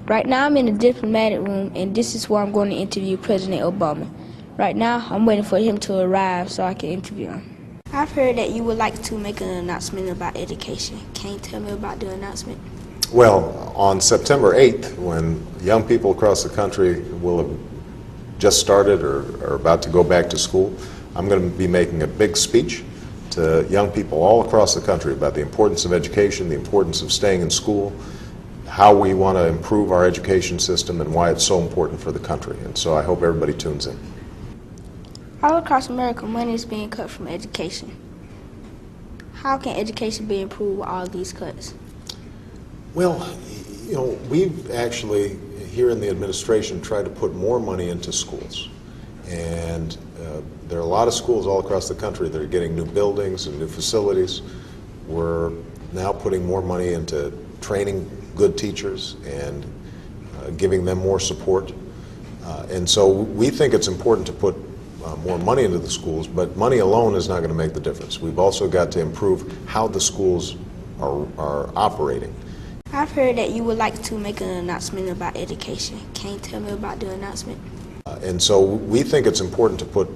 Right now I'm in the diplomatic room, and this is where I'm going to interview President Obama. Right now I'm waiting for him to arrive so I can interview him. I've heard that you would like to make an announcement about education. Can you tell me about the announcement? Well, on September 8th, when young people across the country will have just started or are about to go back to school, I'm going to be making a big speech to young people all across the country about the importance of education, the importance of staying in school, how we want to improve our education system, and why it's so important for the country. And so I hope everybody tunes in. All across America, money is being cut from education. How can education be improved with all these cuts? Well, we've actually, here in the administration, tried to put more money into schools. And there are a lot of schools all across the country that are getting new buildings and new facilities. We're now putting more money into training good teachers and giving them more support. And so we think it's important to put more money into the schools, but money alone is not going to make the difference. We've also got to improve how the schools are operating. I've heard that you would like to make an announcement about education. Can you tell me about the announcement? And so we think it's important to put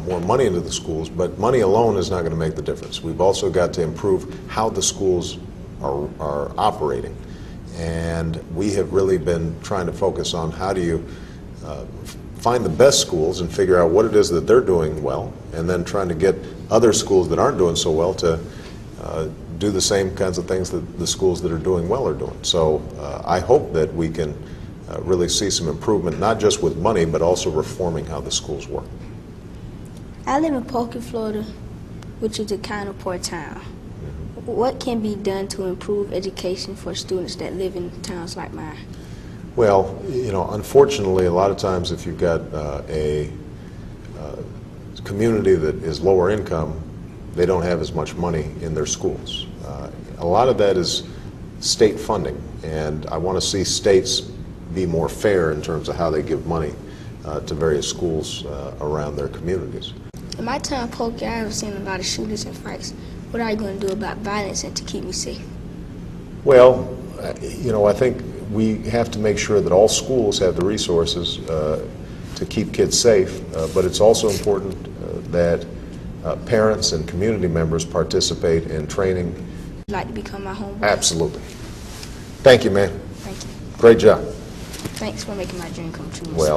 more money into the schools, but money alone is not going to make the difference. We've also got to improve how the schools are operating. And we have really been trying to focus on how do you find the best schools and figure out what it is that they're doing well, and then trying to get other schools that aren't doing so well to do the same kinds of things that the schools that are doing well are doing. So I hope that we can really see some improvement, not just with money, but also reforming how the schools work. I live in Polk, Florida, which is a kind of poor town. What can be done to improve education for students that live in towns like mine? Well, unfortunately, a lot of times if you've got a community that is lower income, they don't have as much money in their schools. A lot of that is state funding, and I want to see states be more fair in terms of how they give money to various schools around their communities. In my town, Polk, I have seen a lot of shootings and fights. What are you going to do about violence and to keep me safe? Well, I think we have to make sure that all schools have the resources to keep kids safe, but it's also important that parents and community members participate in training. Would you like to become my homeboy? Absolutely. Thank you, man. Thank you. Great job. Thanks for making my dream come true. Well.